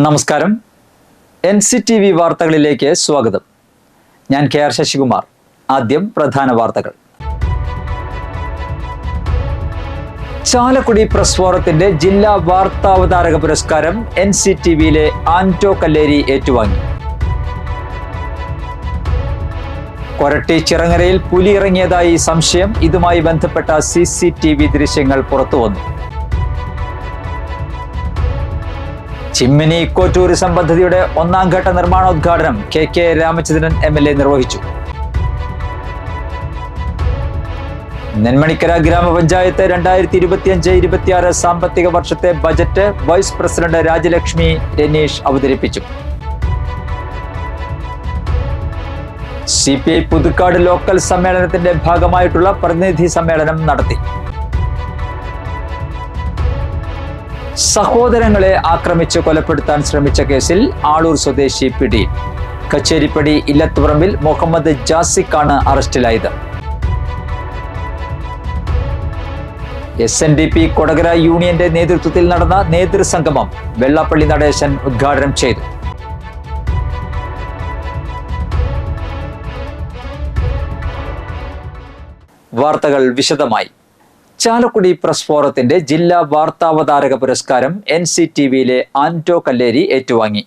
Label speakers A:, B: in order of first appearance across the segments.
A: നമസ്കാരം. NCTV വാർത്തകളിലേക്ക് സ്വാഗതം. ഞാൻ KR ശശികുമാർ. ആദ്യം പ്രധാന വാർത്തകൾ. ചാലക്കുടി പ്രസ് ഫോറത്തിന്റെ ജില്ലാ വാർത്താവതാരക പുരസ്കാരം NCTVയിലെ ആന്റോ കല്ലേരി ഏറ്റുവാങ്ങി. കൊരട്ടി ചിറങ്ങരയിൽ പുലി ഇറങ്ങിയതായി സംശയം. ഇതുമായി ബന്ധപ്പെട്ട CCTV ദൃശ്യങ്ങൾ പുറത്തുവന്നു. ചിമ്മിനി ഇക്കോ ടൂറിസം പദ്ധതിയുടെ ഒന്നാം ഘട്ട നിർമ്മാണോദ്ഘാടനം KK രാമചന്ദ്രൻ MLA നിർവഹിച്ചു. നെന്മണിക്കര ഗ്രാമപഞ്ചായത്ത് 2025-26 സാമ്പത്തിക വർഷത്തെ budget vice president Rajalakshmi Ranish അവതരിപ്പിച്ചു. CPI പുതുക്കാട് ലോക്കൽ സമ്മേളനത്തിന്റെ ഭാഗമായിട്ടുള്ള പ്രതിനിധി സമ്മേളനം നടത്തി. സഹോദരങ്ങളെ ആക്രമിച്ച് കൊലപ്പെടുത്താൻ ശ്രമിച്ച കേസിൽ ആളൂർ സ്വദേശി പിടിയിൽ. കച്ചേരിപ്പടി ഇല്ലത്തുപറമ്പിൽ മുഹമ്മദ് ജാസിഖാണ് അറസ്റ്റിലായത്. SNDP കൊടകര യൂണിയന്റെ നേതൃത്വത്തിൽ നടന്ന നേതൃസംഗമം വെള്ളാപ്പള്ളി നടേശൻ ഉദ്ഘാടനം ചെയ്തു. വാർത്തകൾ വിശദമായി. ചാലക്കുടി പ്രസ് ഫോറത്തിന്റെ ജില്ലാ വാർത്താവതാരക പുരസ്കാരം NCTVയിലെ ആന്റോ കല്ലേരി ഏറ്റുവാങ്ങി.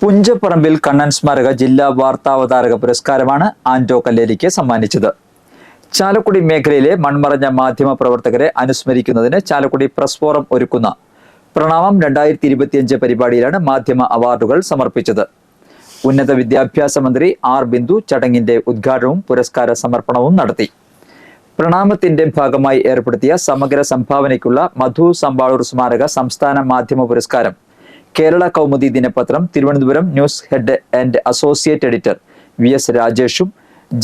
A: പുഞ്ചപ്പറമ്പിൽ കണ്ണൻ സ്മാരക ജില്ലാ വാർത്താവതാരക പുരസ്കാരമാണ് ആന്റോ കല്ലേരിക്ക് സമ്മാനിച്ചത്. ചാലക്കുടി മേഖലയിലെ മൺമറഞ്ഞ മാധ്യമ പ്രവർത്തകരെ അനുസ്മരിക്കുന്നതിന് ചാലക്കുടി പ്രസ് ഫോറം ഒരുക്കുന്ന പ്രണാമം 2025 പരിപാടിയിലാണ് മാധ്യമ അവാർഡുകൾ സമർപ്പിച്ചത്. ഉന്നത വിദ്യാഭ്യാസ മന്ത്രി R ബിന്ദു ചടങ്ങിന്റെ ഉദ്ഘാടനവും പുരസ്കാര സമർപ്പണവും നടത്തി. പ്രണാമത്തിന്റെ ഭാഗമായി ഏർപ്പെടുത്തിയ സമഗ്ര സംഭാവനയ്ക്കുള്ള മധു സമ്പാളൂർ സ്മാരക സംസ്ഥാന മാധ്യമ പുരസ്കാരം കേരള കൗമുദി ദിനപത്രം Thiruvananthapuram news head and associate editor VS രാജേഷും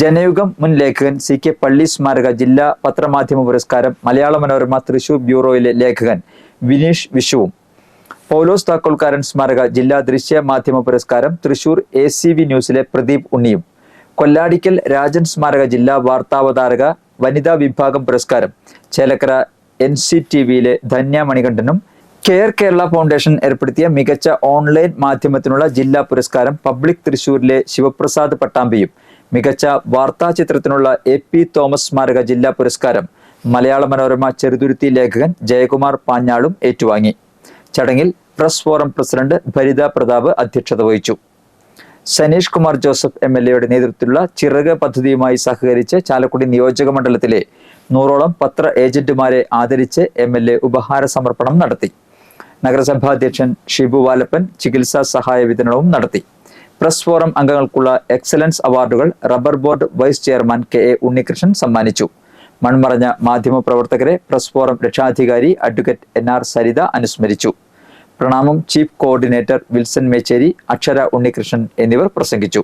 A: ജനയുഗം മുൻ ലേഖകൻ CK പള്ളി സ്മാരക ജില്ലാ പത്രമാധ്യമ പുരസ്കാരം മലയാള മനോരമ തൃശൂർ ബ്യൂറോയിലെ ലേഖകൻ വിനീഷ് വിഷുവും, പൗലോസ് താക്കോൽക്കാരൻ സ്മാരക ജില്ലാ ദൃശ്യ മാധ്യമ പുരസ്കാരം തൃശൂർ ACV ന്യൂസിലെ പ്രദീപ് ഉണ്ണിയും, കൊല്ലാടിക്കൽ രാജൻ സ്മാരക ജില്ലാ വാർത്താവതാരക വനിതാ വിഭാഗം പുരസ്കാരം ചേലക്കര NCTVയിലെ ധന്യ മണികണ്ഠനും, കെയർ കേരള ഫൗണ്ടേഷൻ ഏർപ്പെടുത്തിയ മികച്ച ഓൺലൈൻ മാധ്യമത്തിനുള്ള ജില്ലാ പുരസ്കാരം പബ്ലിക് തൃശൂരിലെ ശിവപ്രസാദ് പട്ടാമ്പിയും, മികച്ച വാർത്താ ചിത്രത്തിനുള്ള AP തോമസ് സ്മാരക ജില്ലാ പുരസ്കാരം മലയാള മനോരമ ചെറുതുരുത്തി ലേഖകൻ ജയകുമാർ പാഞ്ഞാളും ഏറ്റുവാങ്ങി. ചടങ്ങിൽ press forum president Bharitha Prathap അധ്യക്ഷത വഹിച്ചു. സനീഷ് കുമാർ ജോസഫ് MLAയുടെ നേതൃത്വത്തിലുള്ള ചിറക് പദ്ധതിയുമായി സഹകരിച്ച് ചാലക്കുടി നിയോജക മണ്ഡലത്തിലെ 100ഓളം പത്ര ഏജന്റുമാരെ ആദരിച്ച് MLA ഉപഹാര സമർപ്പണം നടത്തി. നഗരസഭാ അധ്യക്ഷൻ ഷിബു വാലപ്പൻ ചികിത്സാ സഹായ വിതരണവും നടത്തി. പ്രസ് ഫോറം അംഗങ്ങൾക്കുള്ള എക്സലൻസ് അവാർഡുകൾ rubber board vice chairman KA Unnikrishnan സമ്മാനിച്ചു. മൺമറഞ്ഞ മാധ്യമ പ്രവർത്തകരെ പ്രസ് ഫോറം രക്ഷാധികാരി അഡ്വക്കേറ്റ് NR സരിത അനുസ്മരിച്ചു. പ്രണാമം ചീഫ് കോർഡിനേറ്റർ വിൽസൺ മേച്ചേരി, അക്ഷര ഉണ്ണികൃഷ്ണൻ എന്നിവർ പ്രസംഗിച്ചു.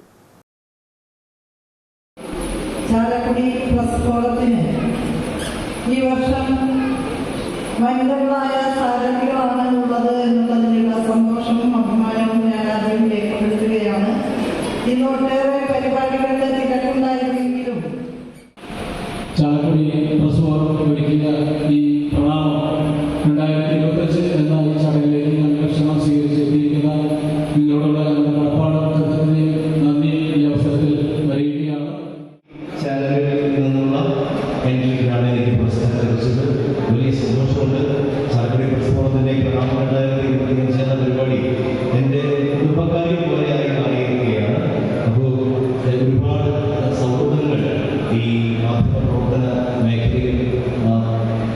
B: ചാലക്കുടി പ്രസ് ഫോറത്തിന് ഈ വർഷം വനിതകളായ സാരഥികളാണ് ഉള്ളത് എന്നുള്ളതിനുള്ള സന്തോഷവും അഭിമാനവും ഞാൻ ആദ്യം രേഖപ്പെടുത്തുകയാണ്. ഇന്നൊട്ടേറെ പരിപാടികളുടെ തിരക്കുണ്ടായിരുന്നെങ്കിലും
C: ചാലക്കുടി പ്രസ് ഫോറം ഒരുക്കിയ ഈ പ്രണാമം 2025 എന്ന ഈ ചടങ്ങിലേക്ക് ഞങ്ങൾ ക്ഷണം സ്വീകരിച്ചെത്തിയിരിക്കുന്ന നിങ്ങളോടുള്ള നന്ദി ഈ അവസരത്തിൽ വരികയാണ്.
D: ചാലക്കുടിയിൽ നിന്നുള്ള എനിക്ക് പുരസ്കാരം ലഭിച്ചത് വലിയ സന്തോഷമുണ്ട്. ചാലക്കുടി പ്രസ് ഫോറത്തിൻ്റെ പ്രണാമം 2025 എന്ന പരിപാടി എൻ്റെ കുടുംബക്കാരി പോലെയായി മാറിയിരിക്കുകയാണ്. അപ്പോൾ ഒരുപാട് സൗഹൃദങ്ങൾ ഈ മാധ്യമ പ്രവർത്തന മേഖലയിൽ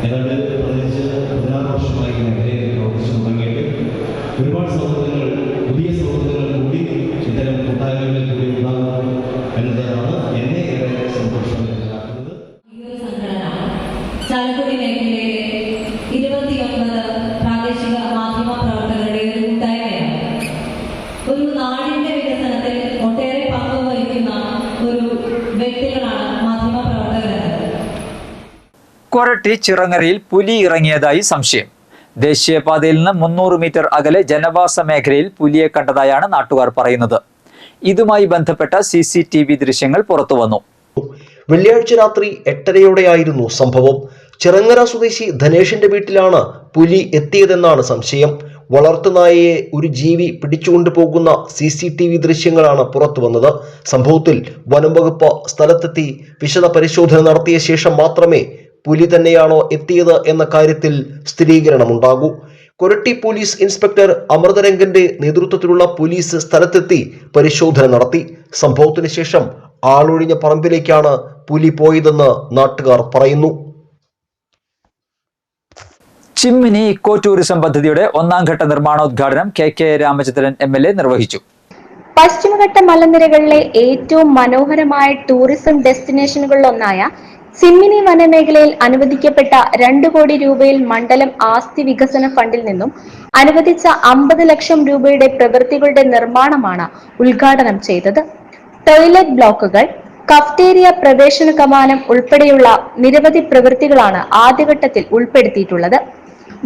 D: ഏതാണ്ട് 15-16 വർഷമായി മേഖലയിൽ പ്രവർത്തിച്ചു തുടങ്ങിയിട്ട് ഒരുപാട് സൗഹൃദങ്ങൾ, പുതിയ സൗഹൃദങ്ങൾ കൂടി ഇത്തരം കൂട്ടായ്മകളിൽ കൂടി ഉണ്ടാകുന്നു എന്നതാണ് എന്നെ ഏറെ സന്തോഷമാക്കുന്നത്.
E: ചാലക്കുടി മേഖലയിലെ 29 പ്രാദേശിക മാധ്യമ പ്രവർത്തകരുടെ ഒരു കൂട്ടായ്മയാണ്. ഒരു നാടിന്റെ വികസനത്തിൽ ഒട്ടേറെ പങ്ക് വഹിക്കുന്ന ഒരു വ്യക്തികളാണ് മാധ്യമ പ്രവർത്തകർ.
A: കൊരട്ടി ചിറങ്ങരയിൽ പുലി ഇറങ്ങിയതായി സംശയം. ദേശീയപാതയിൽ നിന്ന് 300 മീറ്റർ അകലെ ജനവാസ മേഖലയിൽ പുലിയെ കണ്ടതായാണ് നാട്ടുകാർ പറയുന്നത്. ഇതുമായി ബന്ധപ്പെട്ട CCTV ദൃശ്യങ്ങൾ പുറത്തുവന്നു.
F: വെള്ളിയാഴ്ച രാത്രി 8:30യോടെയായിരുന്നു സംഭവം. ചിറങ്ങര സ്വദേശി ധനേഷിന്റെ വീട്ടിലാണ് പുലി എത്തിയതെന്നാണ് സംശയം. വളർത്തുനായയെ ഒരു ജീവി പിടിച്ചുകൊണ്ടുപോകുന്ന CCTV ദൃശ്യങ്ങളാണ് പുറത്തു വന്നത്. സംഭവത്തിൽ വനം വകുപ്പ് സ്ഥലത്തെത്തി വിശദ പരിശോധന നടത്തിയ ശേഷം മാത്രമേ പുലി തന്നെയാണോ എത്തിയത് എന്ന കാര്യത്തിൽ സ്ഥിരീകരണമുണ്ടാകൂ. കൊരട്ടി പോലീസ് ഇൻസ്പെക്ടർ അമൃതരംഗന്റെ നേതൃത്വത്തിലുള്ള പോലീസ് സ്ഥലത്തെത്തി പരിശോധന നടത്തി. സംഭവത്തിന് ശേഷം ആളൊഴിഞ്ഞ പറമ്പിലേക്കാണ് പുലി പോയതെന്ന് നാട്ടുകാർ പറയുന്നു.
A: ചിമ്മിനി ഇക്കോ ടൂറിസം പദ്ധതിയുടെ ഒന്നാം ഘട്ട നിർമ്മാണോദ്ഘാടനം KK രാമചന്ദ്രൻ MLA നിർവഹിച്ചു.
G: പശ്ചിമഘട്ട മലനിരകളിലെ ഏറ്റവും മനോഹരമായ ടൂറിസം ഡെസ്റ്റിനേഷനുകളിലൊന്നായ ചിമ്മിനി വനമേഖലയിൽ അനുവദിക്കപ്പെട്ട 2 കോടി രൂപയിൽ മണ്ഡലം ആസ്തി വികസന ഫണ്ടിൽ നിന്നും അനുവദിച്ച 50 ലക്ഷം രൂപയുടെ പ്രവൃത്തികളുടെ നിർമ്മാണമാണ് ഉദ്ഘാടനം ചെയ്തത്. ടോയ്ലറ്റ് ബ്ലോക്കുകൾ, കഫ്റ്റേരിയ, പ്രവേശന കമാനം ഉൾപ്പെടെയുള്ള നിരവധി പ്രവൃത്തികളാണ് ആദ്യഘട്ടത്തിൽ ഉൾപ്പെടുത്തിയിട്ടുള്ളത്.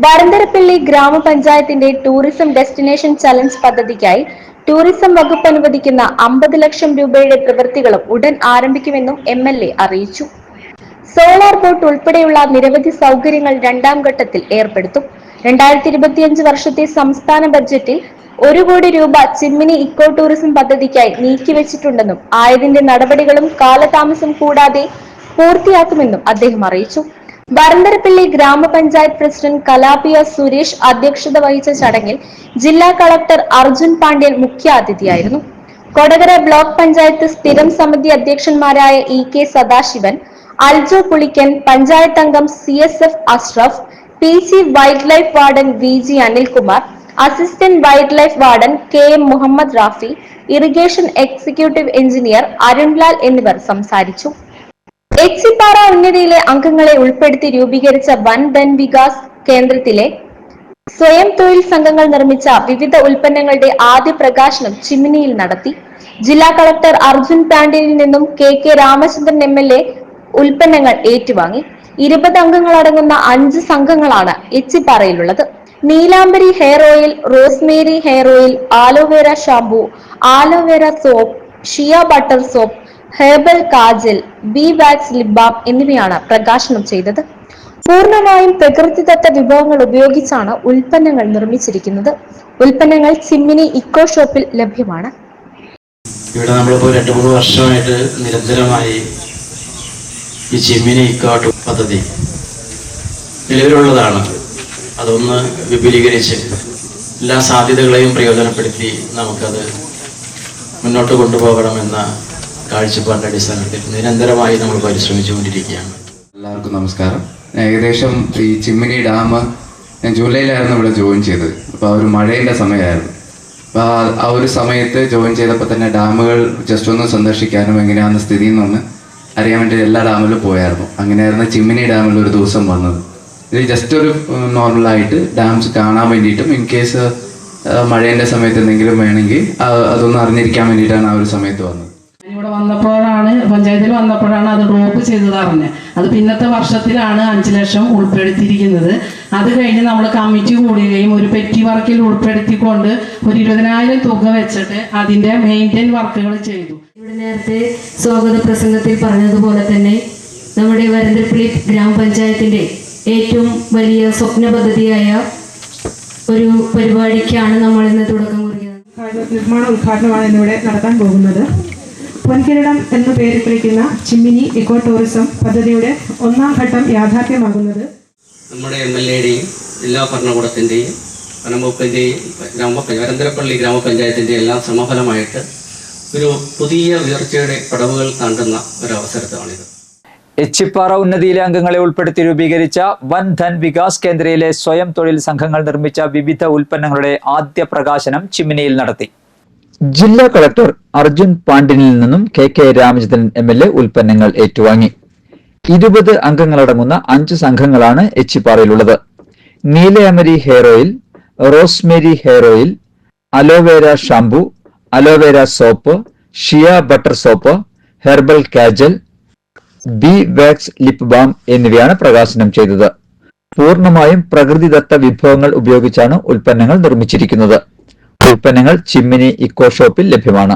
G: വരന്തരപ്പള്ളി ഗ്രാമപഞ്ചായത്തിന്റെ ടൂറിസം ഡെസ്റ്റിനേഷൻ ചലഞ്ച് പദ്ധതിക്കായി ടൂറിസം വകുപ്പ് അനുവദിക്കുന്ന 50 ലക്ഷം രൂപയുടെ പ്രവൃത്തികളും ഉടൻ ആരംഭിക്കുമെന്നും MLA അറിയിച്ചു. സോളാർ ബോട്ട് ഉൾപ്പെടെയുള്ള നിരവധി സൗകര്യങ്ങൾ 2ാം ഘട്ടത്തിൽ ഏർപ്പെടുത്തും. 2025 വർഷത്തെ സംസ്ഥാന ബഡ്ജറ്റിൽ 1 കോടി രൂപ ചിമ്മിനി ഇക്കോ ടൂറിസം പദ്ധതിക്കായി നീക്കിവെച്ചിട്ടുണ്ടെന്നും ആയതിന്റെ നടപടികളും കാലതാമസം കൂടാതെ പൂർത്തിയാക്കുമെന്നും അദ്ദേഹം അറിയിച്ചു. വരന്തരപ്പള്ളി ഗ്രാമപഞ്ചായത്ത് പ്രസിഡന്റ് കലാപിയ സുരേഷ് അധ്യക്ഷത വഹിച്ച ചടങ്ങിൽ ജില്ലാ കളക്ടർ അർജുൻ പാണ്ഡ്യൻ മുഖ്യാതിഥിയായിരുന്നു. കൊടകര ബ്ലോക്ക് പഞ്ചായത്ത് സ്ഥിരം സമിതി അധ്യക്ഷന്മാരായ EK സദാശിവൻ, അൽജോ പുളിക്കൻ, പഞ്ചായത്ത് അംഗം CSF Ashraf, PC wild life warden VG Anilkumar, assistant wild life warden KM Muhammad Rafi, irrigation executive engineer Arunlal എന്നിവർ സംസാരിച്ചു. എച്ചിപ്പാറ ഉന്നതിയിലെ അംഗങ്ങളെ ഉൾപ്പെടുത്തി രൂപീകരിച്ച വൻ ധൻ വികാസ് കേന്ദ്രത്തിലെ സ്വയം തൊഴിൽ സംഘങ്ങൾ നിർമ്മിച്ച വിവിധ ഉൽപ്പന്നങ്ങളുടെ ആദ്യ പ്രകാശനം ചിമ്മിനിയിൽ നടത്തി. ജില്ലാ കളക്ടർ അർജുൻ പാണ്ഡ്യനിൽ നിന്നും KK രാമചന്ദ്രൻ MLA ഉൽപ്പന്നങ്ങൾ ഏറ്റുവാങ്ങി. 20 അംഗങ്ങൾ അടങ്ങുന്ന 5 സംഘങ്ങളാണ് എച്ചിപ്പാറയിലുള്ളത്. Neelambari hair oil, rosemary hair oil, aloe vera shampoo, aloe vera soap, shea butter soap, herbal kajal, bee wax lip balm എന്നിവയാണ് പ്രകാശനം ചെയ്തത്. പൂർണ്ണമായും പ്രകൃതിദത്ത വിഭവങ്ങൾ ഉപയോഗിച്ചാണ് ഉൽപ്പന്നങ്ങൾ നിർമ്മിച്ചിരിക്കുന്നത്. ഉൽപ്പന്നങ്ങൾ ചിമ്മിനി ഇക്കോ ഷോപ്പിൽ ലഭ്യമാണ്.
H: ഇവിടെ നമ്മളിപ്പോൾ 2-3 വർഷമായിട്ട് നിരന്തരമായി ഈ ചിമ്മിനി ഇക്കോ പദ്ധതി നിലവിലുള്ളതാണ്. അതൊന്ന് വിപുലീകരിച്ച് എല്ലാ സാധ്യതകളെയും പ്രയോജനപ്പെടുത്തി നമുക്കത് മുന്നോട്ട് കൊണ്ടുപോകണമെന്ന കാഴ്ചപ്പാടിൻ്റെ അടിസ്ഥാനത്തിൽ നിരന്തരമായി നമ്മൾ പരിശ്രമിച്ചുകൊണ്ടിരിക്കുകയാണ്.
I: എല്ലാവർക്കും നമസ്കാരം. ഏകദേശം ഈ ചിമ്മിനി ഡാം ഞാൻ ജൂലൈയിലായിരുന്നു ഇവിടെ ജോയിൻ ചെയ്തത്. അപ്പോൾ ഒരു മഴയുടെ സമയമായിരുന്നു. അപ്പോൾ ആ ഒരു സമയത്ത് ജോയിൻ ചെയ്തപ്പോൾ തന്നെ ഡാമുകൾ ജസ്റ്റ് ഒന്ന് സന്ദർശിക്കാനും എങ്ങനെയാണ് സ്ഥിതി എന്നൊന്ന് അറിയാൻ വേണ്ടി എല്ലാ ഡാമിലും പോയായിരുന്നു. അങ്ങനെയായിരുന്നു ചിമ്മിനി ഡാമിൽ ഒരു ദിവസം വന്നത്. ഇത് ജസ്റ്റ് ഒരു നോർമലായിട്ട് ഡാംസ് കാണാൻ വേണ്ടിയിട്ടും ഇൻ കേസ് മഴേൻ്റെ സമയത്ത് എന്തെങ്കിലും വേണമെങ്കിൽ അതൊന്ന് അറിഞ്ഞിരിക്കാൻ വേണ്ടിയിട്ടാണ് ആ ഒരു സമയത്ത് വന്നത്.
J: ഇവിടെ വന്നപ്പോഴാണ് പഞ്ചായത്തിൽ വന്നപ്പോഴാണ് അത് ഡ്രോപ്പ് ചെയ്തത് അറിഞ്ഞത്. അത് പിന്നത്തെ വർഷത്തിലാണ് 5 ലക്ഷം ഉൾപ്പെടുത്തിയിരിക്കുന്നത്. അത് കഴിഞ്ഞ് നമ്മൾ കമ്മിറ്റി കൂടുകയും ഒരു പെറ്റി വർക്കിൽ ഉൾപ്പെടുത്തിക്കൊണ്ട് ഒരു 20,000 തുക വെച്ചിട്ട് അതിൻ്റെ മെയിൻറ്റെയിൻ വർക്കുകൾ ചെയ്തു.
K: ഇവിടെ നേരത്തെ സ്വാഗത പ്രസംഗത്തിൽ പറഞ്ഞതുപോലെ തന്നെ നമ്മുടെ വരന്തരപ്പള്ളി ഗ്രാമപഞ്ചായത്തിൻ്റെ ഏറ്റവും വലിയ സ്വപ്ന പദ്ധതിയായ ഒരു പരിപാടിക്കാണ് നമ്മൾ ഇന്ന് തുടക്കം കുറിക്കുന്നത്.
L: നിർമ്മാണ ഉദ്ഘാടനമാണ് ഇന്നിവിടെ നടത്താൻ പോകുന്നത്. പൊൻകിരീടം എന്ന പേരിൽ വിളിക്കുന്ന ചിമ്മിനി ഇക്കോ ടൂറിസം പദ്ധതിയുടെ 1ാം ഘട്ടം യാഥാർത്ഥ്യമാകുന്നത്
H: നമ്മുടെ MLAയുടെയും ജില്ലാ ഭരണകൂടത്തിൻ്റെയും വനംവകുപ്പിൻ്റെയും വരന്തരപ്പള്ളി ഗ്രാമപഞ്ചായത്തിൻ്റെയും എല്ലാം ശ്രമഫലമായിട്ട് ഒരു പുതിയ ഉയർച്ചയുടെ പടവുകൾ താണ്ടുന്ന ഒരവസരത്താണിത്.
A: എച്ചിപ്പാറ ഉന്നതിയിലെ അംഗങ്ങളെ ഉൾപ്പെടുത്തി രൂപീകരിച്ച വൻ ധൻ വികാസ് കേന്ദ്രയിലെ സ്വയം തൊഴിൽ സംഘങ്ങൾ നിർമ്മിച്ച വിവിധ ഉൽപ്പന്നങ്ങളുടെ ആദ്യ പ്രകാശനം ചിമ്മിനിയിൽ നടത്തി. ജില്ലാ കളക്ടർ അർജുൻ പാണ്ഡ്യനിൽ നിന്നും KK രാമചന്ദ്രൻ MLA ഉൽപ്പന്നങ്ങൾ ഏറ്റുവാങ്ങി. 20 അംഗങ്ങളടങ്ങുന്ന 5 സംഘങ്ങളാണ് എച്ചിപ്പാറയിലുള്ളത്. നീലയമരി hair oil, rosemary hair oil, aloe vera shampoo, aloe vera soap, shea butter soap, herbal kajal, bee wax lip balm എന്നിവയാണ് പ്രകാശനം ചെയ്തത്. പൂർണ്ണമായും പ്രകൃതിദത്ത വിഭവങ്ങൾ ഉപയോഗിച്ചാണ് ഉൽപ്പന്നങ്ങൾ നിർമ്മിച്ചിരിക്കുന്നത്. ഉൽപ്പന്നങ്ങൾ ചിമ്മിനി ഇക്കോ ഷോപ്പിൽ ലഭ്യമാണ്.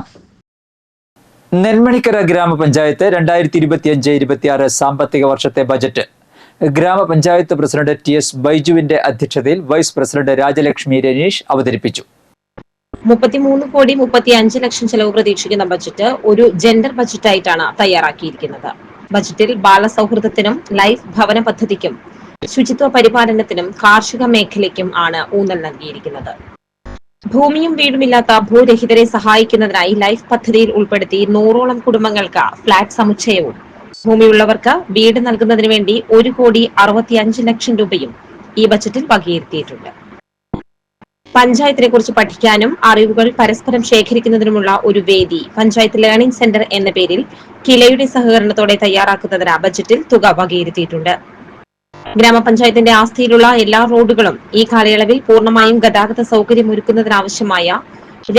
A: നെന്മണിക്കര ഗ്രാമപഞ്ചായത്ത് 2025-26 സാമ്പത്തിക വർഷത്തെ ബജറ്റ് ഗ്രാമപഞ്ചായത്ത് പ്രസിഡന്റ് TS ബൈജുവിന്റെ അധ്യക്ഷതയിൽ വൈസ് പ്രസിഡന്റ് രാജലക്ഷ്മി രനീഷ് അവതരിപ്പിച്ചു.
M: 33,35,00,000 ചെലവ് പ്രതീക്ഷിക്കുന്ന ബജറ്റ് ഒരു ജെൻഡർ ബജറ്റായിട്ടാണ് തയ്യാറാക്കിയിരിക്കുന്നത്. ബജറ്റിൽ ബാലസൗഹൃദത്തിനും ലൈഫ് ഭവന പദ്ധതിക്കും ശുചിത്വ പരിപാലനത്തിനും കാർഷിക മേഖലയ്ക്കും ആണ് ഊന്നൽ നൽകിയിരിക്കുന്നത്. ഭൂമിയും വീടുമില്ലാത്ത ഭൂരഹിതരെ സഹായിക്കുന്നതിനായി ലൈഫ് പദ്ധതിയിൽ ഉൾപ്പെടുത്തി 100ഓളം കുടുംബങ്ങൾക്ക് ഫ്ളാറ്റ് സമുച്ചയവും ഭൂമിയുള്ളവർക്ക് വീട് നൽകുന്നതിന് വേണ്ടി 1,65,00,000 രൂപയും ഈ ബജറ്റിൽ വകയിരുത്തിയിട്ടുണ്ട്. പഞ്ചായത്തിനെ കുറിച്ച് പഠിക്കാനും അറിവുകൾ പരസ്പരം ശേഖരിക്കുന്നതിനുമുള്ള ഒരു വേദി പഞ്ചായത്ത് ലേണിംഗ് സെന്റർ എന്ന പേരിൽ കിലയുടെ സഹകരണത്തോടെ തയ്യാറാക്കുന്നതിന് ബജറ്റിൽ തുക വകയിരുത്തിയിട്ടുണ്ട്. ഗ്രാമപഞ്ചായത്തിന്റെ ആസ്തിയിലുള്ള എല്ലാ റോഡുകളും ഈ കാലയളവിൽ പൂർണ്ണമായും ഗതാഗത സൗകര്യം ഒരുക്കുന്നതിനാവശ്യമായ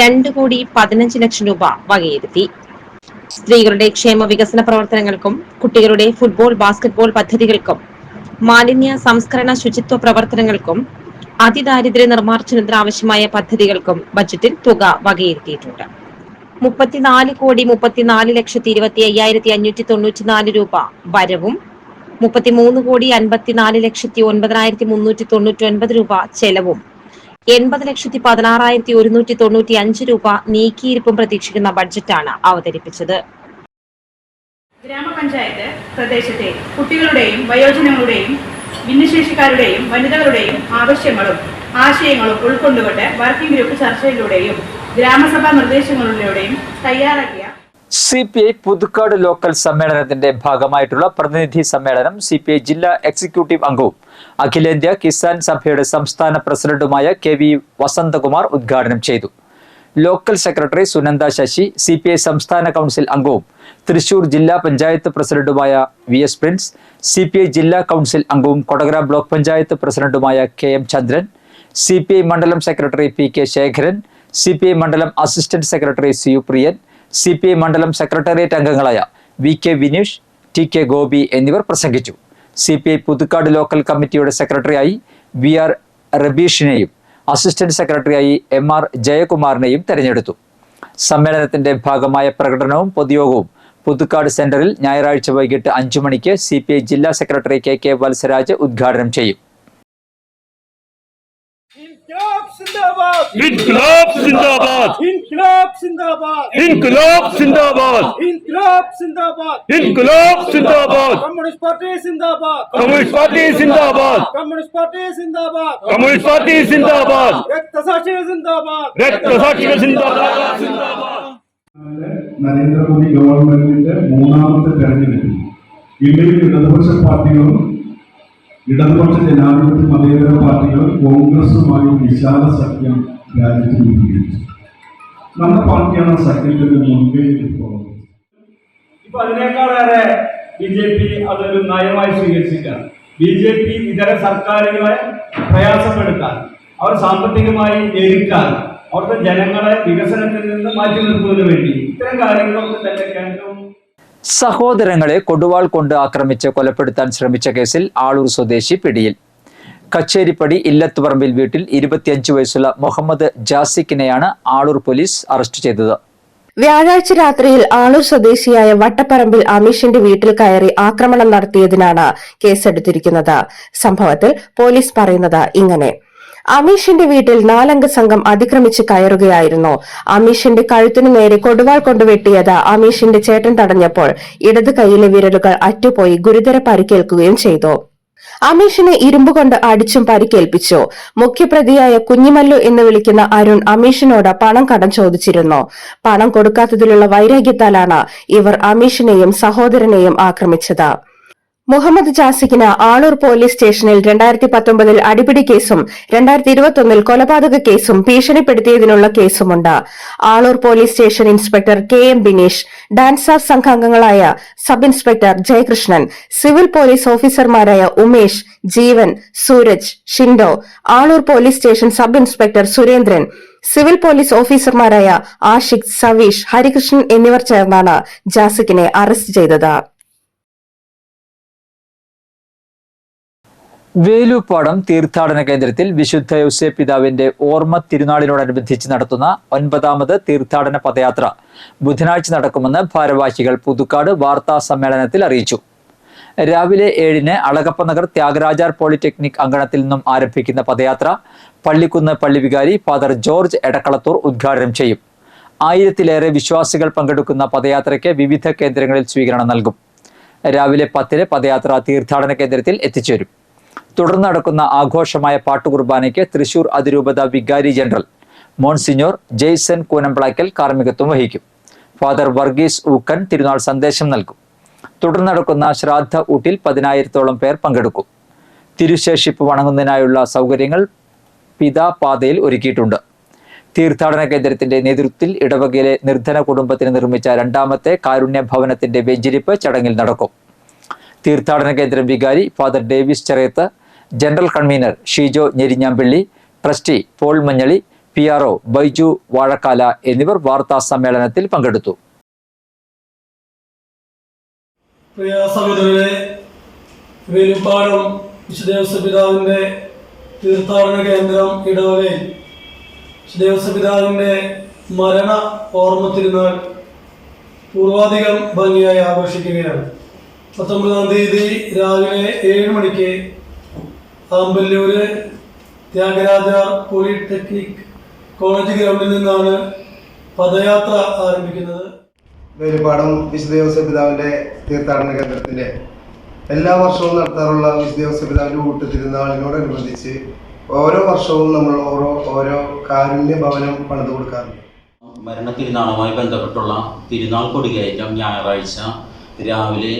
M: 2,15,00,000 രൂപ വകയിരുത്തി. സ്ത്രീകളുടെ ക്ഷേമ വികസന പ്രവർത്തനങ്ങൾക്കും കുട്ടികളുടെ ഫുട്ബോൾ ബാസ്കറ്റ്ബോൾ പദ്ധതികൾക്കും മാലിന്യ സംസ്കരണ ശുചിത്വ പ്രവർത്തനങ്ങൾക്കും അതിദാരിദ്ര്യ നിർമ്മാർജ്ജനത്തിനാവശ്യമായ പദ്ധതികൾക്കും ബജറ്റിൽ തുക വകയിരുത്തിയിട്ടുണ്ട്. 34,24,25,594 രൂപ വരവും 33,54,09,399 രൂപ ചെലവും 80,16,195 രൂപ നീക്കിയിരിപ്പും പ്രതീക്ഷിക്കുന്ന ബഡ്ജറ്റാണ് അവതരിപ്പിച്ചത്.
L: ഗ്രാമപഞ്ചായത്ത് പ്രദേശത്തെ കുട്ടികളുടെയും വയോജനങ്ങളുടെയും ഭിന്നശേഷിക്കാരുടെയും വനിതകളുടെയും ആവശ്യങ്ങളും ആശയങ്ങളും ഉൾക്കൊണ്ടുകൊണ്ട് വർക്കിംഗ് ഗ്രൂപ്പ് ചർച്ചയിലൂടെയും ഗ്രാമസഭാ നിർദ്ദേശങ്ങളിലൂടെയും തയ്യാറാക്കിയ
A: CPI പുതുക്കാട് ലോക്കൽ സമ്മേളനത്തിന്റെ ഭാഗമായിട്ടുള്ള പ്രതിനിധി സമ്മേളനം CPI ജില്ലാ എക്സിക്യൂട്ടീവ് അംഗവും അഖിലേന്ത്യാ കിസാൻ സഭയുടെ സംസ്ഥാന പ്രസിഡന്റുമായ KV വസന്തകുമാർ ഉദ്ഘാടനം ചെയ്തു. Local secretary Sunanda Sasi, CPI സംസ്ഥാന കൗൺസിൽ അംഗവും തൃശൂർ ജില്ലാ പഞ്ചായത്ത് പ്രസിഡന്റുമായ VS പ്രിൻസ്, CPI ജില്ലാ കൗൺസിൽ അംഗവും കൊടകര ബ്ലോക്ക് പഞ്ചായത്ത് പ്രസിഡന്റുമായ KM ചന്ദ്രൻ, CPI മണ്ഡലം സെക്രട്ടറി PK ശേഖരൻ, CPI മണ്ഡലം assistant secretary CU Priyan, CPI മണ്ഡലം സെക്രട്ടേറിയറ്റ് അംഗങ്ങളായ VK വിനീഷ്, TK ഗോപി എന്നിവർ പ്രസംഗിച്ചു. CPI പുതുക്കാട് ലോക്കൽ കമ്മിറ്റിയുടെ സെക്രട്ടറിയായി VR റബീഷിനെയും അസിസ്റ്റന്റ് സെക്രട്ടറിയായി MR ജയകുമാറിനെയും തെരഞ്ഞെടുത്തു. സമ്മേളനത്തിന്റെ ഭാഗമായ പ്രകടനവും പൊതുയോഗവും പുതുക്കാട് സെന്ററിൽ ഞായറാഴ്ച വൈകിട്ട് 5 മണിക്ക് CPI ജില്ലാ സെക്രട്ടറി KK വത്സരാജ് ഉദ്ഘാടനം ചെയ്യും.
N: इनकलाब जिंदाबाद इनकलाब जिंदाबाद इनकलाब जिंदाबाद इनकलाब जिंदाबाद इनकलाब जिंदाबाद कम्युनिस्ट पार्टी जिंदाबाद कम्युनिस्ट पार्टी जिंदाबाद कम्युनिस्ट पार्टी जिंदाबाद कम्युनिस्ट पार्टी जिंदाबाद रक्तसाक्षी जिंदाबाद रक्तसाक्षी जिंदाबाद जिंदाबाद
C: നരേന്ദ്രമോദി ഗവൺമെന്റിന്റെ മൂന്നാമത്തെ തെരഞ്ഞെടുപ്പിൽ ഇന്ത്യയിൽ ഇടതുപക്ഷ പാർട്ടികളും ഇടതുപക്ഷ ജനാധിപത്യ മതേതര പാർട്ടികൾ കോൺഗ്രസുമായി വിശാല സഖ്യം രാജ്യത്ത് രൂപീകരിച്ചു. നമ്മുടെ പാർട്ടിയാണ് സഖ്യത്തിന്റെ മുൻകൈ എടുക്കുന്നത്.
N: ഇപ്പൊ അതിനേക്കാളേറെ BJP അതൊരു നയമായി സ്വീകരിച്ചിട്ടാണ്. BJP ഇതര സർക്കാരുകളെ പ്രയാസപ്പെടുത്താൻ, അവർ സാമ്പത്തികമായി ഞെരുക്കാൻ, അവിടുത്തെ ജനങ്ങളെ വികസനത്തിൽ നിന്ന് മാറ്റി നിർത്തുന്നതിന് വേണ്ടി ഇത്തരം കാര്യങ്ങളൊക്കെ തന്നെ കേന്ദ്രവും.
A: സഹോദരങ്ങളെ കൊടുവാൾ കൊണ്ട് ആക്രമിച്ച് കൊലപ്പെടുത്താൻ ശ്രമിച്ച കേസിൽ ആളൂർ സ്വദേശി പിടിയിൽ. കച്ചേരിപ്പടി ഇല്ലത്തുപറമ്പിൽ വീട്ടിൽ 25 വയസ്സുള്ള മുഹമ്മദ് ജാസിക്കിനെയാണ് ആളൂർ പോലീസ് അറസ്റ്റ് ചെയ്തത്.
O: വ്യാഴാഴ്ച രാത്രിയിൽ ആളൂർ സ്വദേശിയായ വട്ടപ്പറമ്പിൽ അമീഷിന്റെ വീട്ടിൽ കയറി ആക്രമണം നടത്തിയതിനാണ് കേസെടുത്തിരിക്കുന്നത്. സംഭവത്തിൽ പോലീസ് പറയുന്നത് ഇങ്ങനെ: അമീഷിന്റെ വീട്ടിൽ 4 അംഗ സംഘം അതിക്രമിച്ച് കയറുകയായിരുന്നു. അമീഷിന്റെ കഴുത്തിനു നേരെ കൊടുവാൾ കൊണ്ട് വെട്ടിയത് അമീഷിന്റെ ചേട്ടൻ തടഞ്ഞപ്പോൾ ഇടത് കൈയിലെ വിരലുകൾ അറ്റുപോയി ഗുരുതര പരിക്കേൽക്കുകയും ചെയ്തു. അമീഷിനെ ഇരുമ്പുകൊണ്ട് അടിച്ചും പരിക്കേൽപ്പിച്ചു. മുഖ്യപ്രതിയായ കുഞ്ഞിമല്ലു എന്ന് വിളിക്കുന്ന അരുൺ അമീഷിനോട് പണം കടം ചോദിച്ചിരുന്നു. പണം കൊടുക്കാത്തതിലുള്ള വൈരാഗ്യത്താലാണ് ഇവർ അമീഷിനെയും സഹോദരനെയും ആക്രമിച്ചത്. മുഹമ്മദ് ജാസിക്കിന് ആളൂർ പോലീസ് സ്റ്റേഷനിൽ 2019 അടിപിടി കേസും 2021 കൊലപാതക കേസും ഭീഷണിപ്പെടുത്തിയതിനുള്ള കേസുമുണ്ട്. Aloor police station inspector KM Bineesh, dance സംഘാംഗങ്ങളായ sub inspector Jayakrishnan, civil police ഓഫീസർമാരായ Umesh, Jeevan, Sooraj, Shindo, Aloor police station sub inspector Surendran, civil police ഓഫീസർമാരായ ആഷിഖ്, സവീഷ്, ഹരികൃഷ്ണൻ എന്നിവർ ചേർന്നാണ് ജാസിക്കിനെ അറസ്റ്റ് ചെയ്തത്.
A: വേലൂപ്പാടം തീർത്ഥാടന കേന്ദ്രത്തിൽ വിശുദ്ധ യൗസേപ്പ് പിതാവിന്റെ ഓർമ്മ തിരുനാളിനോടനുബന്ധിച്ച് നടത്തുന്ന 9ാമത് തീർത്ഥാടന പദയാത്ര ബുധനാഴ്ച നടക്കുമെന്ന് ഭാരവാഹികൾ പുതുക്കാട് വാർത്താ സമ്മേളനത്തിൽ അറിയിച്ചു. രാവിലെ 7-ന് അളഗപ്പനഗർ ത്യാഗരാജാർ പോളിടെക്നിക് അങ്കണത്തിൽ നിന്നും ആരംഭിക്കുന്ന പദയാത്ര പള്ളിക്കുന്ന് പള്ളി വികാരി ഫാദർ ജോർജ് എടക്കളത്തൂർ ഉദ്ഘാടനം ചെയ്യും. 1000-ലേറെ വിശ്വാസികൾ പങ്കെടുക്കുന്ന പദയാത്രയ്ക്ക് വിവിധ കേന്ദ്രങ്ങളിൽ സ്വീകരണം നൽകും. രാവിലെ 10-ന് പദയാത്ര തീർത്ഥാടന കേന്ദ്രത്തിൽ എത്തിച്ചേരും. തുടർന്ന് നടക്കുന്ന ആഘോഷമായ പാട്ടുകുർബാനയ്ക്ക് തൃശൂർ അതിരൂപത വികാരി ജനറൽ മോൺസിഞ്ഞോർ ജെയ്സൺ കൂനംപ്ലാക്കൽ കാർമ്മികത്വം വഹിക്കും. ഫാദർ വർഗീസ് ഊക്കൻ തിരുനാൾ സന്ദേശം നൽകും. തുടർന്ന് നടക്കുന്ന ശ്രാദ്ധ ഊട്ടിൽ 10,000-ഓളം പേർ പങ്കെടുക്കും. തിരുശേഷിപ്പ് വണങ്ങുന്നതിനായുള്ള സൗകര്യങ്ങൾ പിതാപാതയിൽ ഒരുക്കിയിട്ടുണ്ട്. തീർത്ഥാടന കേന്ദ്രത്തിന്റെ നേതൃത്വത്തിൽ ഇടവകയിലെ നിർധന കുടുംബത്തിന് നിർമ്മിച്ച 2ാമത്തെ കാരുണ്യ ഭവനത്തിന്റെ വെഞ്ചരിപ്പ് ചടങ്ങിൽ നടക്കും. തീർത്ഥാടന കേന്ദ്രം വികാരി father Davis Cheriyath, general convener Sheejo Njerinjampilly, trustee Paul Manjali, PRO Baiju Vazhakkala എന്നിവർ വാർത്താ സമ്മേളനത്തിൽ പങ്കെടുത്തു.
P: പ്രിയ സഹോദരരെ, വേലുപ്പാടം വിശുദ്ധ തീർത്ഥാടന കേന്ദ്രം ഇടവകയിൽ വിശുദ്ധ മരണ ഓർമ്മ തിരുനാൾ പൂർവാധികം ഭംഗിയായി ആഘോഷിക്കുകയാണ്. 19-ാം തീയതി രാവിലെ 7 മണിക്ക് ആമ്പല്ലൂര് ത്യാഗരാജാർ പോളിടെക്നിക് കോളേജ് ഗ്രൗണ്ടിൽ നിന്നാണ് പദയാത്ര ആരംഭിക്കുന്നത്.
Q: വേലുപ്പാടം വിശുദ്ധ തീർത്ഥാടന കേന്ദ്രത്തിൻ്റെ എല്ലാ വർഷവും നടത്താറുള്ള വിശുദ്ധ ഊട്ട് തിരുനാളിനോടനുബന്ധിച്ച് ഓരോ വർഷവും നമ്മൾ ഓരോ കാരുണ്യ ഭവനം പണിതു കൊടുക്കാറുണ്ട്.
R: മരണ തിരുനാളുമായി ബന്ധപ്പെട്ടുള്ള തിരുനാൾ കൊടികയറ്റം ഞായറാഴ്ച രാവിലെ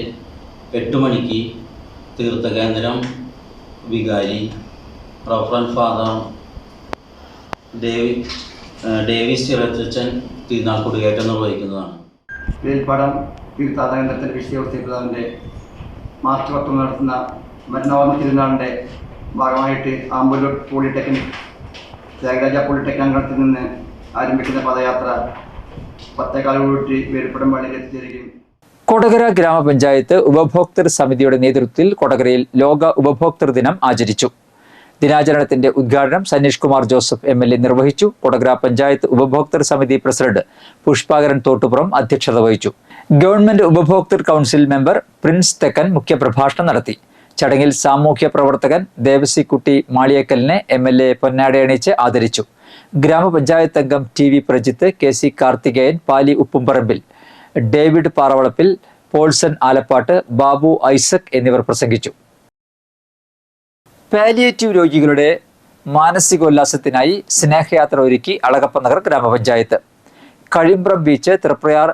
R: 8 മണിക്ക് തീർത്ഥകേന്ദ്രം വികാരി റഫറൻറ്റ് ഫാദർ ഡേവിസ് ചിറച്ചൻ തിരുനാൾ കൊടികയറ്റം നിർവഹിക്കുന്നതാണ്.
S: വേൽപ്പാടം തീർത്ഥാടന കേന്ദ്രത്തിൻ്റെ വിശുദ്ധ മാർച്ച് 10 നടത്തുന്ന മരണോർമ്മ തിരുനാളിൻ്റെ ഭാഗമായിട്ട് ആമ്പല്ലൂർ പോളിടെക്നിക് ത്യാഗരാജ പോളിടെക്നിക് അംഗത്തിൽ നിന്ന് ആരംഭിക്കുന്ന പദയാത്ര 10:15 വേൽപ്പാടം പള്ളിയിൽ എത്തിച്ചേരും.
A: കൊടകര ഗ്രാമപഞ്ചായത്ത് ഉപഭോക്തൃ സമിതിയുടെ നേതൃത്വത്തിൽ കൊടകരയിൽ ലോക ഉപഭോക്തൃ ദിനം ആചരിച്ചു. ദിനാചരണത്തിന്റെ ഉദ്ഘാടനം സനീഷ് കുമാർ ജോസഫ് MLA നിർവഹിച്ചു. കൊടകര പഞ്ചായത്ത് ഉപഭോക്തൃ സമിതി പ്രസിഡന്റ് പുഷ്പാകരൻ തോട്ടുപുറം അധ്യക്ഷത വഹിച്ചു. ഗവൺമെന്റ് ഉപഭോക്തൃ കൗൺസിൽ മെമ്പർ പ്രിൻസ് തെക്കൻ മുഖ്യപ്രഭാഷണം നടത്തി. ചടങ്ങിൽ സാമൂഹ്യ പ്രവർത്തകൻ ദേവസിക്കുട്ടി മാളിയേക്കലിനെ MLA പൊന്നാടയണിച്ച് ആദരിച്ചു. ഗ്രാമപഞ്ചായത്ത് അംഗം TV പ്രജിത്ത്, KC കാർത്തികേയൻ, പാലി ഉപ്പുംപറമ്പിൽ, ഡേവിഡ് പാറവളപ്പിൽ, പോൾസൺ ആലപ്പാട്ട്, ബാബു ഐസക് എന്നിവർ പ്രസംഗിച്ചു. പാലിയേറ്റീവ് രോഗികളുടെ മാനസികോല്ലാസത്തിനായി സ്നേഹയാത്ര ഒരുക്കി അളഗപ്പനഗർ ഗ്രാമപഞ്ചായത്ത്. കഴിമ്പ്രം ബീച്ച്, തൃപ്രയാർ,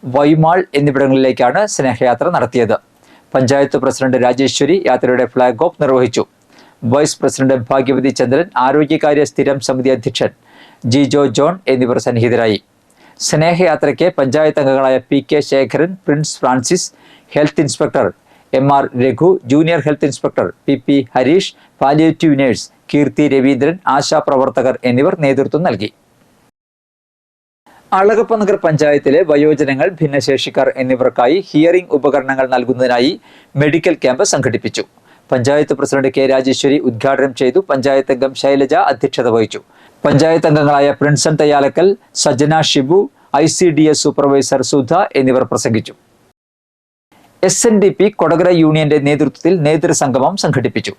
A: വൈമാൾ എന്നിവിടങ്ങളിലേക്കാണ് സ്നേഹയാത്ര നടത്തിയത്. പഞ്ചായത്ത് പ്രസിഡന്റ് രാജേശ്വരി യാത്രയുടെ ഫ്ളാഗ് ഓഫ് നിർവഹിച്ചു. വൈസ് പ്രസിഡന്റ് ഭാഗ്യവതി ചന്ദ്രൻ, ആരോഗ്യകാര്യ സ്ഥിരം സമിതി അധ്യക്ഷൻ ജിജോ ജോൺ എന്നിവർ സന്നിഹിതരായി. സ്നേഹയാത്രയ്ക്ക് പഞ്ചായത്ത് അംഗങ്ങളായ PK Sekharan, Prince Francis, health inspector MR Raghu, junior health inspector PP Harish, palliative nurse Keerthi Raveendran, ആശാപ്രവർത്തകർ എന്നിവർ നേതൃത്വം നൽകി. അളഗപ്പനഗർ പഞ്ചായത്തിലെ വയോജനങ്ങൾ, ഭിന്നശേഷിക്കാർ എന്നിവർക്കായി ഹിയറിംഗ് ഉപകരണങ്ങൾ നൽകുന്നതിനായി മെഡിക്കൽ ക്യാമ്പ് സംഘടിപ്പിച്ചു. പഞ്ചായത്ത് പ്രസിഡന്റ് K രാജേശ്വരി ഉദ്ഘാടനം ചെയ്തു. പഞ്ചായത്ത് അംഗം ശൈലജ അധ്യക്ഷത വഹിച്ചു. പഞ്ചായത്ത് അംഗങ്ങളായ പ്രിൻസൺ തയ്യാലക്കൽ, സജന ഷിബു, ICDS സൂപ്പർവൈസർ സുധ എന്നിവർ പ്രസംഗിച്ചു. SNDP കൊടകര യൂണിയന്റെ നേതൃത്വത്തിൽ നേതൃസംഗമം സംഘടിപ്പിച്ചു.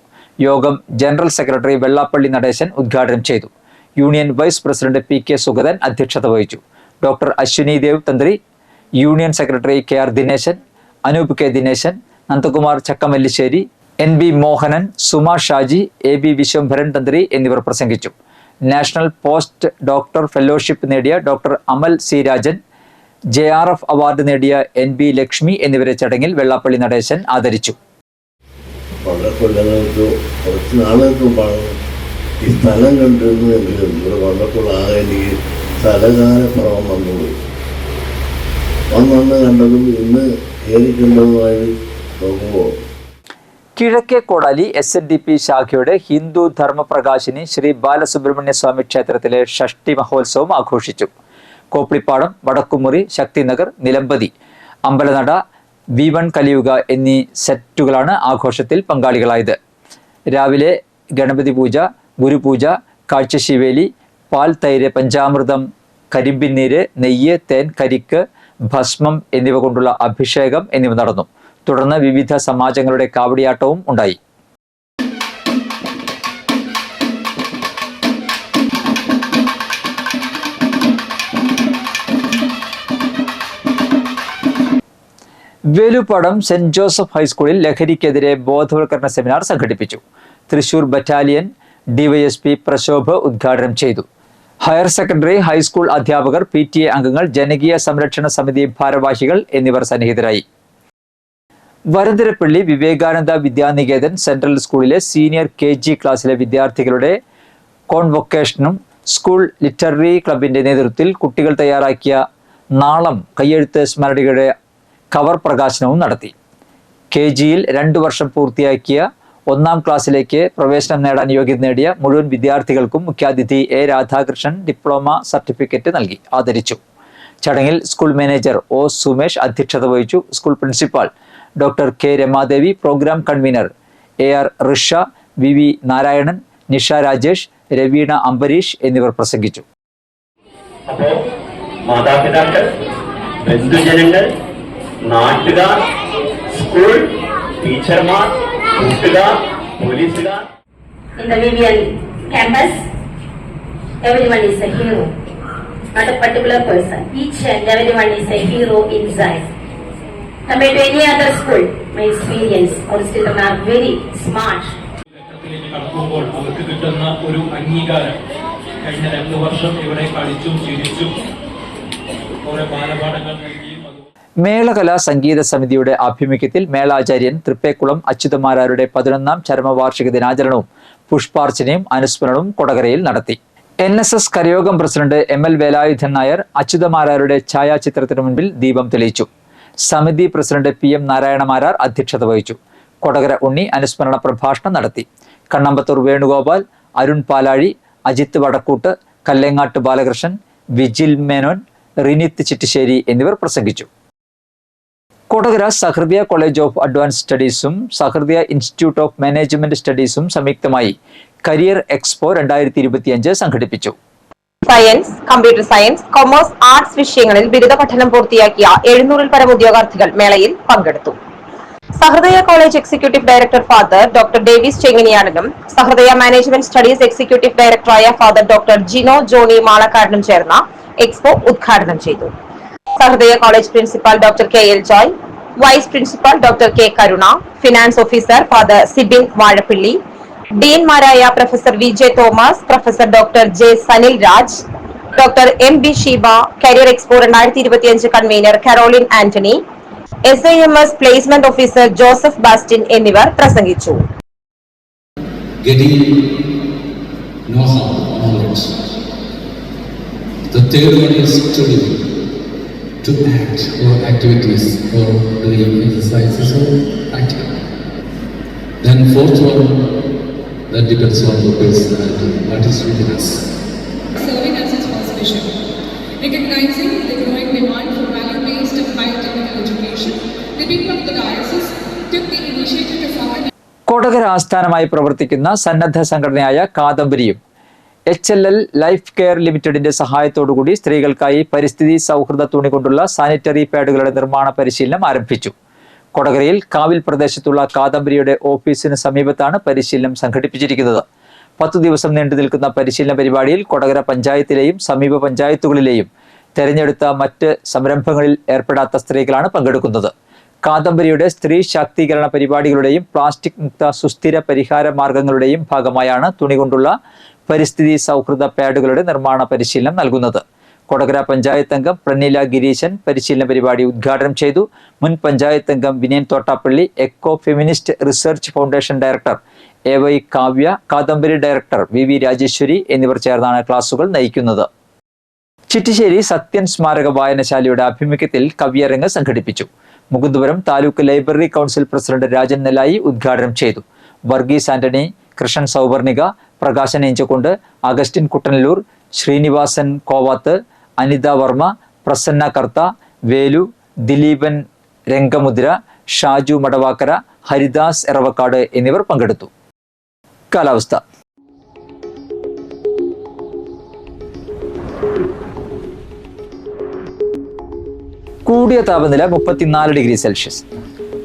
A: യോഗം ജനറൽ സെക്രട്ടറി വെള്ളാപ്പള്ളി നടേശൻ ഉദ്ഘാടനം ചെയ്തു. Union vice president PK Sugathan അധ്യക്ഷത വഹിച്ചു. Doctor Ashwini Dev Thantri, union secretary KR Dineshan, Anoop K Dineshan, Nandakumar Chakkamallissery, NB Mohanan, Suma Shaji, AB Viswambharan Thantri എന്നിവർ പ്രസംഗിച്ചു. നാഷണൽ പോസ്റ്റ് ഡോക്ടർ ഫെലോഷിപ്പ് നേടിയ doctor Amal C Rajan, JRF award നേടിയ NB ലക്ഷ്മി എന്നിവരെ ചടങ്ങിൽ വെള്ളാപ്പള്ളി നടേശൻ ആദരിച്ചു.
T: വളരെ കൊല്ലങ്ങൾക്ക് കുറച്ച് നാളുകൾക്ക് മുമ്പാണ് ഈ സ്ഥലം കണ്ടിരുന്നതെങ്കിലും ഇവിടെ വന്നപ്പോൾ ആകെ എനിക്ക് സ്ഥലകാലക്രമം വന്നുപോയി. വന്ന് കണ്ടതും ഇന്ന് ഏറിക്കണ്ടതുമായി നോക്കുമ്പോൾ
A: കിഴക്കേ കോടാലി SNDP ശാഖയുടെ ഹിന്ദു ധർമ്മപ്രകാശിനി ശ്രീ ബാലസുബ്രഹ്മണ്യ സ്വാമി ക്ഷേത്രത്തിലെ ഷഷ്ടി മഹോത്സവം ആഘോഷിച്ചു. കോപ്പിളിപ്പാടം, വടക്കുമുറി, ശക്തിനഗർ, നിലമ്പതി, അമ്പലനട, V1 കലിയുഗ എന്നീ സെറ്റുകളാണ് ആഘോഷത്തിൽ പങ്കാളികളായത്. രാവിലെ ഗണപതി പൂജ, ഗുരുപൂജ, കാഴ്ചശിവേലി, പാൽ, തൈര്, പഞ്ചാമൃതം, കരിമ്പിന്നീര്, നെയ്യ്, തേൻ, കരിക്ക്, ഭസ്മം എന്നിവ കൊണ്ടുള്ള അഭിഷേകം എന്നിവ നടന്നു. തുടർന്ന് വിവിധ സമാജങ്ങളുടെ കാവടിയാട്ടവും ഉണ്ടായി. വേലുപ്പാടം സെന്റ് ജോസഫ് ഹൈസ്കൂളിൽ ലഹരിക്കെതിരെ ബോധവൽക്കരണ സെമിനാർ സംഘടിപ്പിച്ചു. തൃശൂർ ബറ്റാലിയൻ ഡിവൈഎസ്പി പ്രശോഭ് ഉദ്ഘാടനം ചെയ്തു. ഹയർ സെക്കൻഡറി, ഹൈസ്കൂൾ അധ്യാപകർ, PTA അംഗങ്ങൾ, ജനകീയ സംരക്ഷണ സമിതി ഭാരവാഹികൾ എന്നിവർ സന്നിഹിതരായി. വരന്തരപ്പള്ളി വിവേകാനന്ദ വിദ്യാനികേതൻ സെൻട്രൽ സ്കൂളിലെ സീനിയർ KG ക്ലാസ്സിലെ വിദ്യാർത്ഥികളുടെ കോൺവൊക്കേഷനും സ്കൂൾ ലിറ്റററി ക്ലബിന്റെ നേതൃത്വത്തിൽ കുട്ടികൾ തയ്യാറാക്കിയ നാളം കയ്യെഴുത്ത് സ്മരണികയുടെ കവർ പ്രകാശനവും നടത്തി. KGയിൽ 2 വർഷം പൂർത്തിയാക്കിയ 1ാം ക്ലാസ്സിലേക്ക് പ്രവേശനം നേടാൻ യോഗ്യത നേടിയ മുഴുവൻ വിദ്യാർത്ഥികൾക്കും മുഖ്യാതിഥി A. രാധാകൃഷ്ണൻ ഡിപ്ലോമ സർട്ടിഫിക്കറ്റ് നൽകി ആദരിച്ചു. ചടങ്ങിൽ സ്കൂൾ മാനേജർ O. സുമേഷ് അധ്യക്ഷത വഹിച്ചു. School principal doctor K. Ramadevi, program convener AR Risha, VV Narayanan, Nisha Rajesh, Raveena Ambareesh എന്നിവർ പ്രസംഗിച്ചു.
N: അപ്പോൾ മാതാപിതാക്കൾ, ബന്ധുജനങ്ങൾ, നാട്ടുകാർ, സ്കൂൾ ടീച്ചർമാർ, കൂട്ടുകാർ, പോലീസുകാർ.
U: In the VVN campus, everyone is a hero, not a particular person. Each and everyone is a hero inside. Compared to any other school, my experience, our children are very smart.
V: കടക്കുമ്പോൾ അവർക്ക് കിട്ടുന്ന ഒരു അംഗീകാരം, കഴിഞ്ഞ 2 വർഷം ഇവിടെ കളിച്ചും ചിരിച്ചും കുറെ ബാലപാഠങ്ങൾ നൽകിയും.
A: മേളകലാ സംഗീത സമിതിയുടെ ആഭിമുഖ്യത്തിൽ മേളാചാര്യൻ തൃപ്പേക്കുളം അച്യുതമാരാരുടെ 11ാം ചരമവാർഷിക ദിനാചരണവും പുഷ്പാർച്ചനയും അനുസ്മരണവും കൊടകരയിൽ നടത്തി. NSS കരയോഗം പ്രസിഡന്റ് ML വേലായുധൻ നായർ അച്യുതമാരാരുടെ ഛായാചിത്രത്തിനു മുൻപിൽ ദീപം തെളിയിച്ചു. സമിതി പ്രസിഡന്റ് PM നാരായണമാരാർ അധ്യക്ഷത വഹിച്ചു. കൊടകര ഉണ്ണി അനുസ്മരണ പ്രഭാഷണം നടത്തി. കണ്ണമ്പത്തൂർ വേണുഗോപാൽ, അരുൺ പാലാഴി, അജിത്ത് വടക്കൂട്ട്, കല്ലേങ്ങാട്ട് ബാലകൃഷ്ണൻ, വിജിൽ മേനോൻ, റിനിത്ത് ചിറ്റിശ്ശേരി എന്നിവർ പ്രസംഗിച്ചു. Kodakara Sahrudaya college of advance സ്റ്റഡീസും സഹൃദയ ഇൻസ്റ്റിറ്റ്യൂട്ട് ഓഫ് മാനേജ്മെന്റ് സ്റ്റഡീസും സംയുക്തമായി കരിയർ എക്സ്പോ 2025 സംഘടിപ്പിച്ചു.
M: Science, computer science, commerce, arts വിഷയങ്ങളിൽ ബിരുദ പഠനം പൂർത്തിയാക്കിയ 700-ൽ പരം ഉദ്യോഗാർത്ഥികൾ മേളയിൽ പങ്കെടുത്തു. Sahrudaya college executive director father doctor Davis ചെങ്ങിനിയാടനും സഹൃദയ മാനേജ്മെന്റ് സ്റ്റഡീസ് എക്സിക്യൂട്ടീവ് ഡയറക്ടറായ ഫാദർ ഡോക്ടർ ജിനോ ജോണി മാളക്കാരനും ചേർന്ന എക്സ്പോ ഉദ്ഘാടനം ചെയ്തു. Sahrudaya college principal doctor KL Joy, vice principal doctor K Karuna, finance officer father Sibin Vazhappilly, ഡീൻമാരായ professor VJ Thomas, professor doctor J Sanil Raj, doctor MB Sheeba, career expo 2025 convener Caroline Antony, SIMS placement officer Joseph Bastin എന്നിവർ പ്രസംഗിച്ചു.
W: The third one is study, to act or activities or doing exercises or acting. Then fourth one, that depends on the personality, what is within us.
X: Serving as its first vision. Recognizing the growing demand for value-based and biotechnical education, the people of the diocese took the initiative to form an
A: Kodakara ആസ്ഥാനമായി പ്രവർത്തിക്കുന്ന സന്നദ്ധ സംഘടനയായ കാദംബരിയും HLL life care ലിമിറ്റഡിന്റെ സഹായത്തോടുകൂടി സ്ത്രീകൾക്കായി പരിസ്ഥിതി സൗഹൃദ തുണി കൊണ്ടുള്ള സാനിറ്ററി പാഡുകളുടെ നിർമ്മാണ പരിശീലനം ആരംഭിച്ചു. കൊടകരയിൽ കാവിൽ പ്രദേശത്തുള്ള കാദംബരിയുടെ ഓഫീസിന് സമീപത്താണ് പരിശീലനം സംഘടിപ്പിച്ചിരിക്കുന്നത്. 10 ദിവസം നീണ്ടു നിൽക്കുന്ന പരിശീലന പരിപാടിയിൽ കൊടകര പഞ്ചായത്തിലെയും സമീപ പഞ്ചായത്തുകളിലെയും തെരഞ്ഞെടുത്ത മറ്റ് സംരംഭങ്ങളിൽ ഏർപ്പെടാത്ത സ്ത്രീകളാണ് പങ്കെടുക്കുന്നത്. കാദംബരിയുടെ സ്ത്രീ ശാക്തീകരണ പരിപാടികളുടെയും പ്ലാസ്റ്റിക് മുക്ത സുസ്ഥിര പരിഹാര മാർഗങ്ങളുടെയും ഭാഗമായാണ് തുണി കൊണ്ടുള്ള പരിസ്ഥിതി സൗഹൃദ പാഡുകളുടെ നിർമ്മാണ പരിശീലനം നൽകുന്നത്. കൊടകര പഞ്ചായത്ത് അംഗം പ്രനീല ഗിരീശൻ പരിശീലന പരിപാടി ഉദ്ഘാടനം ചെയ്തു. മുൻ പഞ്ചായത്ത് അംഗം Vinayan Thottappally, eco feminist research foundation director AY Kavya, Kadambari director VV Rajeshwari എന്നിവർ ചേർന്നാണ് ക്ലാസുകൾ നയിക്കുന്നത്. ചിറ്റിശ്ശേരി സത്യൻ സ്മാരക വായനശാലയുടെ ആഭിമുഖ്യത്തിൽ കവിയരങ്ങ് സംഘടിപ്പിച്ചു. Mukundapuram taluk library council president Rajan Nellayi ഉദ്ഘാടനം ചെയ്തു. വർഗീസ് ആന്റണി, കൃഷ്ണൻ സൗവർണിക, പ്രകാശൻ ഇഞ്ചക്കുണ്ട്, അഗസ്റ്റിൻ കുട്ടനല്ലൂർ, ശ്രീനിവാസൻ കോവാത്ത്, അനിത വർമ്മ, പ്രസന്ന കർത്ത, വേലു, ദിലീപൻ രംഗമുദ്ര, ഷാജു മടവാക്കര, ഹരിദാസ് എറവക്കാട് എന്നിവർ പങ്കെടുത്തു. കാലാവസ്ഥ. കൂടിയ താപനില 34 ഡിഗ്രി സെൽഷ്യസ്,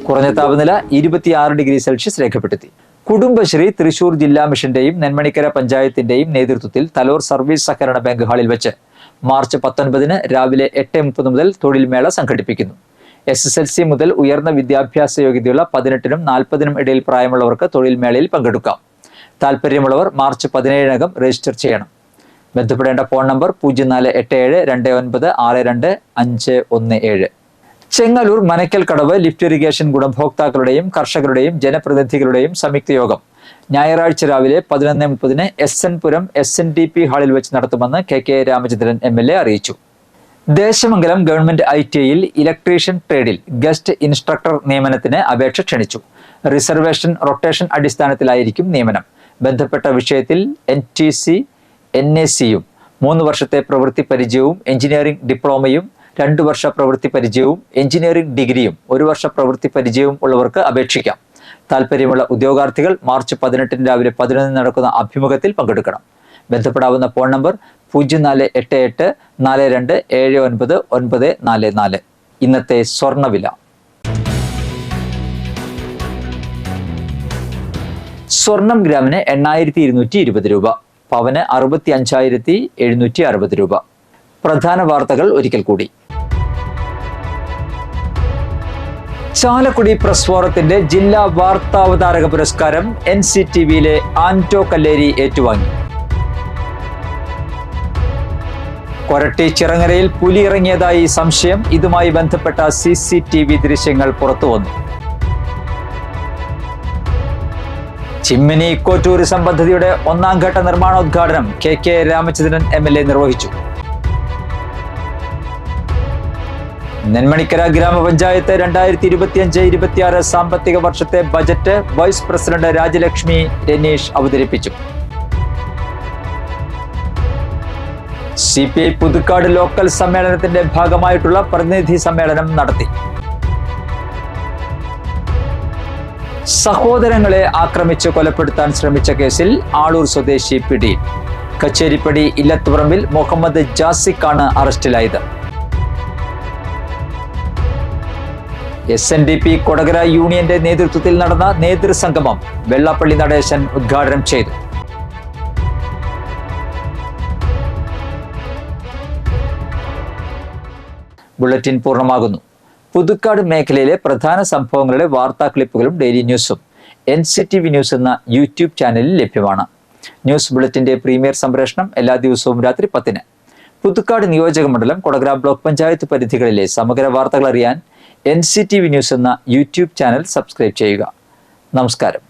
A: കുറഞ്ഞ താപനില 26 ഡിഗ്രി സെൽഷ്യസ് രേഖപ്പെടുത്തി. കുടുംബശ്രീ തൃശൂർ ജില്ലാ മിഷന്റെയും നെന്മണിക്കര പഞ്ചായത്തിന്റെയും നേതൃത്വത്തിൽ തലോർ സർവീസ് സഹകരണ ബാങ്ക് ഹാളിൽ വെച്ച് മാർച്ച് 19 രാവിലെ 8:30 മുതൽ തൊഴിൽമേള സംഘടിപ്പിക്കുന്നു. SSLC മുതൽ ഉയർന്ന വിദ്യാഭ്യാസ യോഗ്യതയുള്ള 18-നും 40-നും ഇടയിൽ പ്രായമുള്ളവർക്ക് തൊഴിൽമേളയിൽ പങ്കെടുക്കാം. താൽപ്പര്യമുള്ളവർ മാർച്ച് 17-നകം രജിസ്റ്റർ ചെയ്യണം. ബന്ധപ്പെടേണ്ട ഫോൺ നമ്പർ 0472296217. ചെങ്ങലൂർ മനക്കൽ കടവ് ലിഫ്റ്റ് ഇറിഗേഷൻ ഗുണഭോക്താക്കളുടെയും കർഷകരുടെയും ജനപ്രതിനിധികളുടെയും സംയുക്ത യോഗം ഞായറാഴ്ച രാവിലെ 11:30 SN പുരം SNDP ഹാളിൽ വെച്ച് നടത്തുമെന്ന് KK രാമചന്ദ്രൻ MLA അറിയിച്ചു. ദേശമംഗലം ഗവൺമെന്റ് ITIയിൽ ഇലക്ട്രീഷ്യൻ ട്രേഡിൽ ഗസ്റ്റ് ഇൻസ്ട്രക്ടർ നിയമനത്തിന് അപേക്ഷ ക്ഷണിച്ചു. റിസർവേഷൻ റൊട്ടേഷൻ അടിസ്ഥാനത്തിലായിരിക്കും നിയമനം. ബന്ധപ്പെട്ട വിഷയത്തിൽ NTC NACയും 3 വർഷത്തെ പ്രവൃത്തി പരിചയവും എഞ്ചിനീയറിംഗ് ഡിപ്ലോമയും 2 വർഷ പ്രവൃത്തി പരിചയവും എഞ്ചിനീയറിംഗ് ഡിഗ്രിയും 1 വർഷ പ്രവൃത്തി പരിചയവും ഉള്ളവർക്ക് അപേക്ഷിക്കാം. താൽപ്പര്യമുള്ള ഉദ്യോഗാർത്ഥികൾ മാർച്ച് 18 രാവിലെ 11 നടക്കുന്ന അഭിമുഖത്തിൽ പങ്കെടുക്കണം. ബന്ധപ്പെടാവുന്ന ഫോൺ നമ്പർ 0488427994. ഇന്നത്തെ സ്വർണ്ണവില. സ്വർണം ഗ്രാമിന് 8220 രൂപ, പവന് 65,760 രൂപ. പ്രധാന വാർത്തകൾ ഒരിക്കൽ കൂടി. ചാലക്കുടി പ്രസ് ഫോറത്തിന്റെ ജില്ലാ വാർത്താവതാരക പുരസ്കാരം NCTVയിലെ ആന്റോ കല്ലേരി ഏറ്റുവാങ്ങി. കൊരട്ടി ചിറങ്ങരയിൽ പുലി ഇറങ്ങിയതായി സംശയം. ഇതുമായി ബന്ധപ്പെട്ട CCTV ദൃശ്യങ്ങൾ പുറത്തുവന്നു. ചിമ്മിനി ഇക്കോ ടൂറിസം പദ്ധതിയുടെ 1ാം ഘട്ട നിർമ്മാണോദ്ഘാടനം KK രാമചന്ദ്രൻ MLA നിർവഹിച്ചു. നെന്മണിക്കര ഗ്രാമപഞ്ചായത്ത് 2025-26 സാമ്പത്തിക വർഷത്തെ budget vice president Rajalakshmi Ranish അവതരിപ്പിച്ചു. CPI പുതുക്കാട് ലോക്കൽ സമ്മേളനത്തിന്റെ ഭാഗമായിട്ടുള്ള പ്രതിനിധി സമ്മേളനം നടത്തി. സഹോദരങ്ങളെ ആക്രമിച്ച് കൊലപ്പെടുത്താൻ ശ്രമിച്ച കേസിൽ ആളൂർ സ്വദേശി പിടിയിൽ. കച്ചേരിപ്പടി ഇല്ലത്തുപറമ്പിൽ മുഹമ്മദ് ജാസിഖാണ് അറസ്റ്റിലായത്. SNDP കൊടകര യൂണിയന്റെ നേതൃത്വത്തിൽ നടന്ന നേതൃസംഗമം വെള്ളാപ്പള്ളി നടേശൻ ഉദ്ഘാടനം ചെയ്തു. ബുള്ളറ്റിൻ പൂർണ്ണമാകുന്നു. പുതുക്കാട് മേഖലയിലെ പ്രധാന സംഭവങ്ങളുടെ വാർത്താ ക്ലിപ്പുകളും ഡെയിലി ന്യൂസും NCTV ന്യൂസ് എന്ന യൂട്യൂബ് ചാനലിൽ ലഭ്യമാണ്. ന്യൂസ് ബുള്ളറ്റിന്റെ പ്രീമിയർ സംപ്രേഷണം എല്ലാ ദിവസവും രാത്രി 10-ന്. പുതുക്കാട് നിയോജക മണ്ഡലം, കൊടകര ബ്ലോക്ക് പഞ്ചായത്ത് പരിധികളിലെ സമഗ്ര വാർത്തകൾ അറിയാൻ NCTV ന്യൂസ് എന്ന യൂട്യൂബ് ചാനൽ സബ്സ്ക്രൈബ് ചെയ്യുക. നമസ്കാരം.